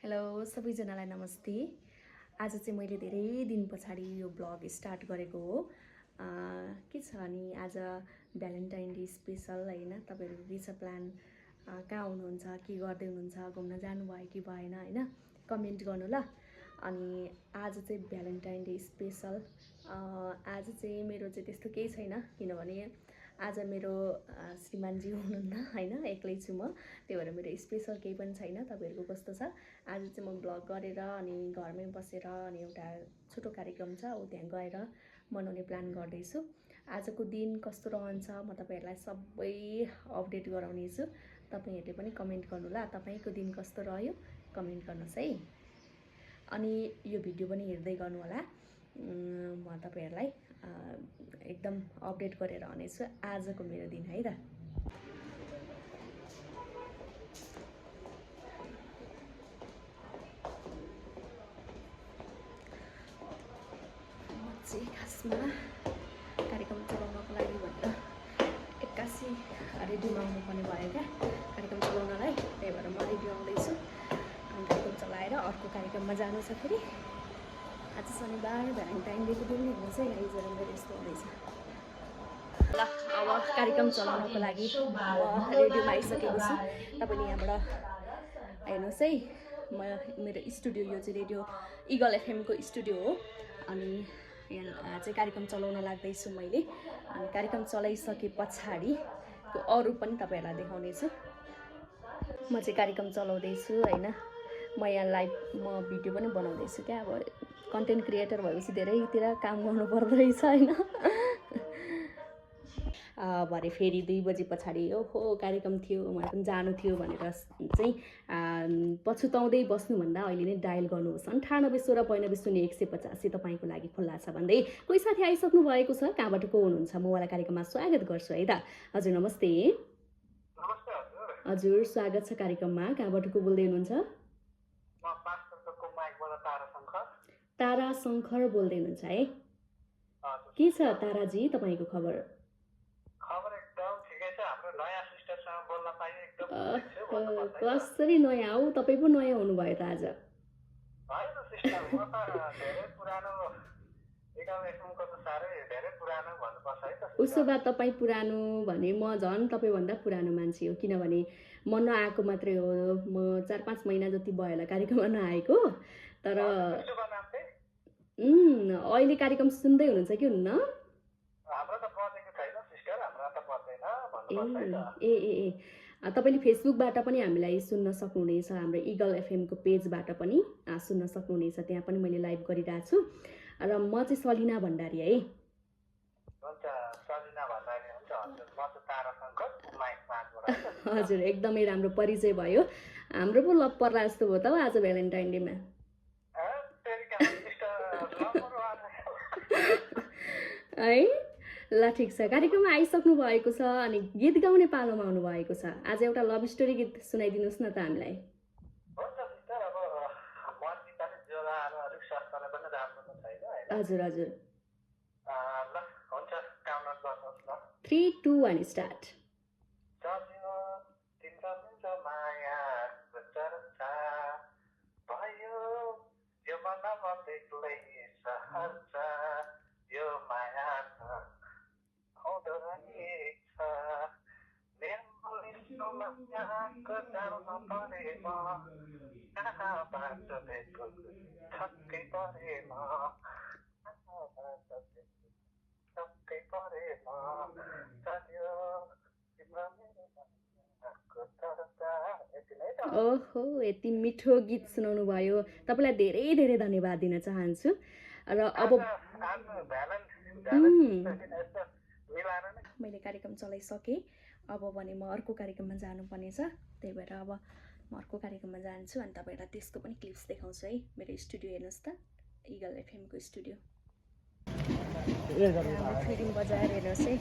Hello सबैजनालाई नमस्ते। आज चाहिँ मैले धेरै दिन पछाडि यो ब्लग स्टार्ट गरेको हो। के छ अनि आज भ्यालेन्टाइन डे स्पेशल हैन, तपाईहरुको के छ प्लान? कहाँ हुनुहुन्छ, के गर्दै हुनुहुन्छ, घुम्न जानुभयो कि भएन हैन, कमेन्ट गर्नु ल। अनि आज चाहिँ भ्यालेन्टाइन डे स्पेशल। आज चाहिँ मेरो चाहिँ त्यस्तो केही छैन, किनभने आज मेरो श्रीमानजी हुनुहुन्न हैन, एक्लै छु म। त्यही भएर मेरो स्पेशल केही पनि छैन। तपाईहरुको कस्तो छ? आज चाहिँ म ब्लग गरेर अनि घरमै बसेर अनि एउटा छोटो कार्यक्रम छ उ त्यहाँ गएर मनाउने प्लान गर्दैछु। आजको दिन कस्तो रहन्छ म तपाईहरुलाई सबै अपडेट गराउने छु। तपाईहरुले पनि कमेन्ट गर्नु ल, तपाईको दिन कस्तो रह्यो कमेन्ट गर्नुस् है। अनि यो भिडियो पनि हेर्दै गर्नु होला। म तपाईहरुलाई एकदम अपडेट गरेर आउनेछु आजको मेरो दिन है त। खासमा कार्यक्रम चलाउनको लागि भनेर एक्कासी रेडियोमा आउनुपर्ने भयो क्या कार्यक्रम चलाउनलाई। त्यही भएर म रेडियो आउँदैछु अनि कार्यक्रम चलाएर अर्को कार्यक्रममा जानु छ फेरि। आज शनिबार भ्यालेन्टाइन डेको दिन हुँदैछ, गाइजहरु मेरो यस्तो हुँदैछ। ल अब कार्यक्रम चलाउनको लागि म रेडियोमा आइसकेको छु। तपाईले यहाँबाट हेर्नुस् है, मेरो स्टुडियो यो चाहिँ रेडियो इगल एफएम को स्टुडियो हो। अनि यहाँ चाहिँ कार्यक्रम चलाउन लाग्दैछु मैले। अनि कार्यक्रम चलाइसके पछाडिको अरु पनि तपाईहरुलाई देखाउने छु। म चाहिँ कार्यक्रम चलाउँदैछु हैन, म यहाँ लाइभ भिडियो पनि बनाउँदैछु क्या। अब कन्टेन्ट क्रिएटर भएपछि धेरैतिर काम गर्नु पर्दो रहेछ हैन। भरे फेरि 2 बजे पछाडि ओहो कार्यक्रम थियो, मलाई पनि जानु थियो भनेर चाहिँ पछुताउँदै बस्नुभन्दा अहिले नै डायल गर्नुहोस् 9816950185 तपाईको लागि खुल्ला छ भन्दै कोही साथी आइसक्नु भएको छ। कहाँबाट को हुनुहुन्छ म वाला कार्यक्रममा स्वागत गर्छु है त। हजुर नमस्ते। नमस्ते हजुर। हजुर स्वागत छ कार्यक्रममा। कहाँबाट को बोल्दै हुनुहुन्छ? म पाँचथरको माइकबाट तारा शंकर। तारा शंकर बोल्दै हुनुहुन्छ है। के छ ताराजी तपाईको खबर? खबर एकदम ठिकै छ। हाम्रो नयाँ सिस्टरसँग बोल्न पाए एकदम कसरी नयाँ हो? तपाई पो नयाँ हुनुभयो त आज। हैन सिस्टर, म त धेरै पुरानो एकाउन्टको त सारै धेरै पुरानो भन्नुपर्छ है त। उसो भए तपाई पुरानो भने म झन् तपाई भन्दा पुरानो मान्छे हो, किनभने म नआएको मात्रै हो। म 4-5 महिना जति भयो होला कार्यक्रममा नआएको। तर अहिले कार्यक्रम सुन्दै हुनुहुन्छ कि हुन्न? हाम्रो त बजेको छैन सिस्टर, हाम्रो त बज्दैन भन्नुपर्छ है त। ए तपाईले फेसबुकबाट पनि हामीलाई सुन्न सक्नुहुनेछ। हाम्रो इगल एफएम को पेजबाट पनि सुन्न सक्नुहुनेछ। त्यहाँ पनि मैले लाइभ गरिरहेको छु। र म चाहिँ सलिना भण्डारी है। हुन्छ सलिना भण्डारी हुन्छ हजुर। म चाहिँ तारा शंकर माइक 5 बाट। हजुर एकदमै राम्रो परिचय भयो। हाम्रो पो लप पर्ला जस्तो भयो त आज भ्यालेन्टाइन डेमा। है ल ठिक छ, कार्यक्रममा आइसक्नु भएको छ अनि गीत गाउने पालोमा आउनु भएको छ। आज एउटा लभ स्टोरी गीत सुनाइदिनुस् न त हामीलाई। हुन्छ सिस्टर, अब मन निकाले जोराहरू अलिक स्वास्थ्यलाई पनि राम्रो त छैन हैन। हजुर हजुर। ल हुन्छ काउन्ट गर्नुहोस् न। 3 2 1 स्टार्ट। चल्यो तिम्रो मिठो माया चर्चा भयो यो मनमा बेग्लै सहन्छ। यो माया आउँदो रहेछ मेरो लिस्टमा यहाँको जान्न परे म कहाँबाट भेट्छु छक्कै परे म छक्कै परे म चल्यो तिम्रो मेरो चर्चा। ओहो यति मिठो गीत सुनाउनु भयो, तपाईलाई धेरै धेरै धन्यवाद दिन चाहन्छु। र अब मैले कार्यक्रम चलाइसकेँ। अब भने म अर्को कार्यक्रममा जानुपर्ने छ। त्यही भएर अब म अर्को कार्यक्रममा जान्छु अनि तपाईहरुलाई त्यसको पनि क्लिप्स देखाउँछु है। मेरो स्टुडियो हेर्नुस् त, इगल एफएम को स्टुडियो। फिल्म बजाएर हेर्नुहोस् है।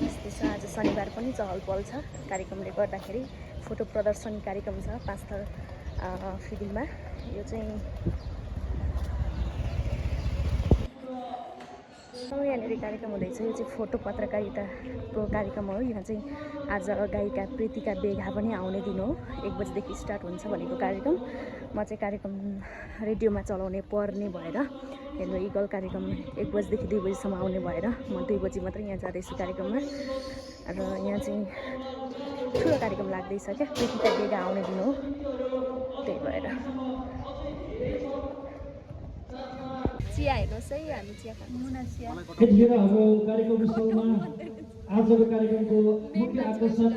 यस्तै छ, आज शनिबार पनि चहल पहल छ कार्यक्रमले गर्दाखेरि। फोटो प्रदर्शनी कार्यक्रम छ पाँचथर फिल्ममा। यो चाहिँ यहाँनिर कार्यक्रम हुँदैछ। यो चाहिँ फोटो पत्रकारिताको कार्यक्रम हो। यहाँ चाहिँ आज गायिका प्रीतिका बेघा पनि आउने दिन हो। 1 बजेदेखि स्टार्ट हुन्छ भनेको कार्यक्रम। म चाहिँ कार्यक्रम रेडियोमा चलाउने पर्ने भएर हेलो इगल कार्यक्रम 1 बजीदेखि 2 बजीसम्म आउने भएर म 2 बजी मात्रै यहाँ जाँदैछु कार्यक्रममा। र यहाँ चाहिँ ठुलो कार्यक्रम लाग्दैछ क्या, प्रीतिका बेगा आउने दिन हो, त्यही भएर। चिया हेर्नुहोस् है, हामी चिया खान्छौँ। यतिखेर हाम्रो कार्यक्रम स्थलमा आजको कार्यक्रमको मुख्य आकर्षक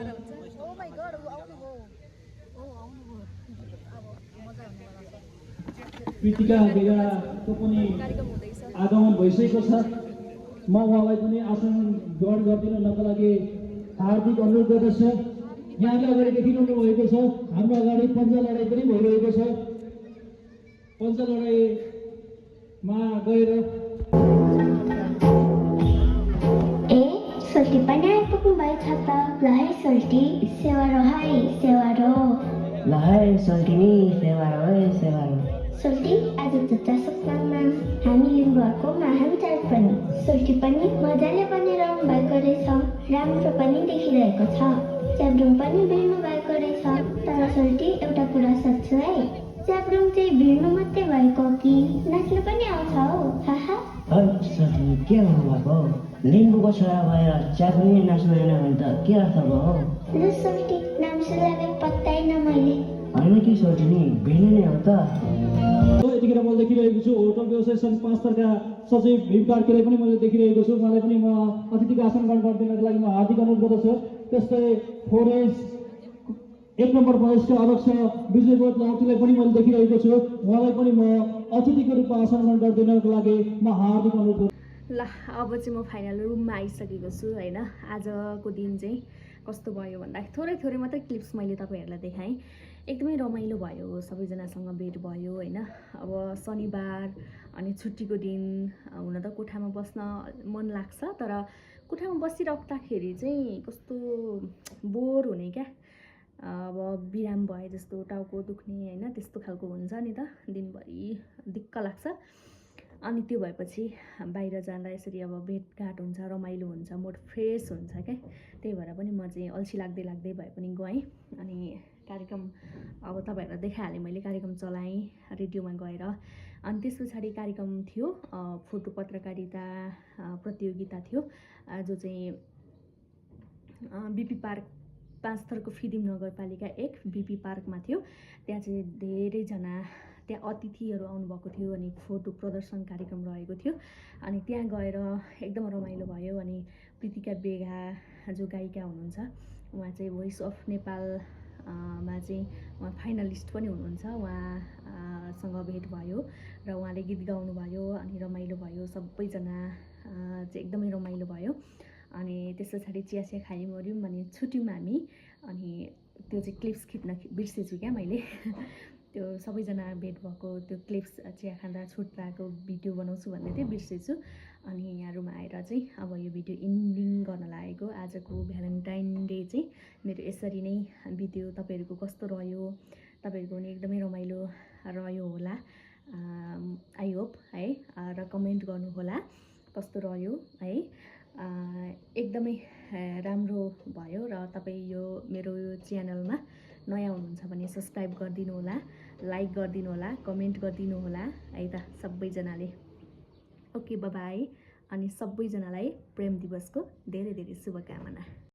प्रीतिका बेगाको पनि आगमन भइसकेको छ। म उहाँलाई पनि आसन ग्रहण गरिदिनको लागि हार्दिक अनुरोध गर्दछु। यहाँले अगाडि देखिरहनु भएको छ, हाम्रो अगाडि पन्जा लडाइँ पनि भइरहेको छ। पन्जा लडाइँमा गएर सोल्टी पनि आइपुग्नु भएछ त। ल है सोल्टी, सेवारो है सेवारो। ल है सोल्टी नि सेवारो है सेवारो। सोल्टी आज जुत्ता सुक्नमा हामी लिम्बूहरूको महान चाड पनि। सोल्टी पनि मजाले बनिरहनु भएको रहेछ, राम्रो पनि देखिरहेको छ। च्याब्रुङ पनि भिड्नु भएको रहेछ। तर सोल्टी एउटा कुरा सोध्छु है, च्याब्रुङ चाहिँ भिड्नु मात्रै भएको कि नाच्नु पनि आउँछ हौ? हाहा। सोल्टी के भन्नुभएको? लिम्बूको छोरा भएर च्याब्रुङले नाच्नु आएन भने त के अर्थ भयो? ल सोल्टी, नाम सुन्दा पत्ताइन मैले। होइन कि सोल्टी नि भिड्नु नै हो त। यतिखेर मैले देखिरहेको छु होटल व्यवसाय सङ्घ 5 थरका सचिव भीम कार्कीलाई पनि मैले देखिरहेको छु। उहाँलाई पनि म अतिथिको आसन ग्रहण गरिदिनको लागि म हार्दिक अनुरोध गर्दछु। त्यस्तै फोरेन्स 1 नम्बर प्रदेशका अध्यक्ष विजयबोध लाउटीलाई पनि मैले देखिरहेको छु। उहाँलाई पनि म अतिथिको रूपमा आसन ग्रहण गरिदिनको लागि म हार्दिक अनुरोध गर्छु। ल अब चाहिँ म फाइनल रुममा आइसकेको छु होइन। आजको दिन चाहिँ कस्तो भयो भन्दा थोरै मात्रै क्लिप्स मैले तपाईँहरूलाई देखाएँ। एकदमै रमाइलो भयो, सबैजनासँग भेट भयो होइन। अब शनिबार अनि छुट्टीको दिन हुन त कोठामा बस्न मन लाग्छ, तर कोठामा बसिराख्दाखेरि चाहिँ कस्तो बोर हुने क्या। अब बिराम भए जस्तो, टाउको दुख्ने होइन, त्यस्तो खालको हुन्छ नि त, दिनभरि दिक्क लाग्छ। अनि त्यो भएपछि बाहिर जाँदा यसरी अब भेटघाट हुन्छ, रमाइलो हुन्छ, मुड फ्रेस हुन्छ क्या। त्यही भएर पनि म चाहिँ अल्छी लाग्दै भए पनि गएँ। अनि कार्यक्रम अब तपाईँहरूलाई देखाइहालेँ मैले, कार्यक्रम चलाएँ रेडियोमा गएर। अनि त्यस पछाडि कार्यक्रम थियो फोटो पत्रकारिता प्रतियोगिता थियो, जो चाहिँ बिपी पार्क 5 थरको फिदिम नगरपालिका 1 बिपी पार्कमा थियो। त्यहाँ चाहिँ धेरैजना त्यहाँ अतिथिहरू आउनुभएको थियो अनि फोटो प्रदर्शन कार्यक्रम रहेको थियो। अनि त्यहाँ गएर एकदम रमाइलो भयो। अनि प्रीतिका बेगा जो गायिका हुनुहुन्छ, उहाँ चाहिँ भोइस अफ नेपाल मा चाहिँ उहाँ फाइनलिस्ट पनि हुनुहुन्छ। उहाँसँग भेट भयो र उहाँले गीत गाउनुभयो अनि रमाइलो भयो। सबैजना चाहिँ एकदमै रमाइलो भयो। अनि त्यस पछाडि चिया खायौँ मऱ्यौँ अनि छुट्यौँ हामी। अनि त्यो चाहिँ क्लिप्स खिच्न बिर्सेछु क्या मैले। त्यो सबैजना भेट भएको त्यो क्लिप्स चिया खाँदा छुट्टाएको भिडियो बनाउँछु भन्दै थिएँ, बिर्सेछु। अनि यहाँहरूमा आएर चाहिँ अब यो भिडियो इन्डिङ गर्न लागेको। आजको भ्यालेन्टाइन डे चाहिँ मेरो यसरी नै बित्यो। तपाईँहरूको कस्तो रह्यो? तपाईँहरूको पनि एकदमै रमाइलो रह्यो होला, आई होप है। र कमेन्ट गर्नुहोला कस्तो रह्यो है। एकदमै राम्रो भयो। र तपाईँ यो मेरो च्यानलमा नयाँ हुनुहुन्छ भने सब्सक्राइब गरिदिनु होला, लाइक गरिदिनु होला, कमेन्ट गरिदिनु होला है त सबैजनाले। Okay, by. अनि सबैजनालाई प्रेम दिवसको धेरै शुभकामना।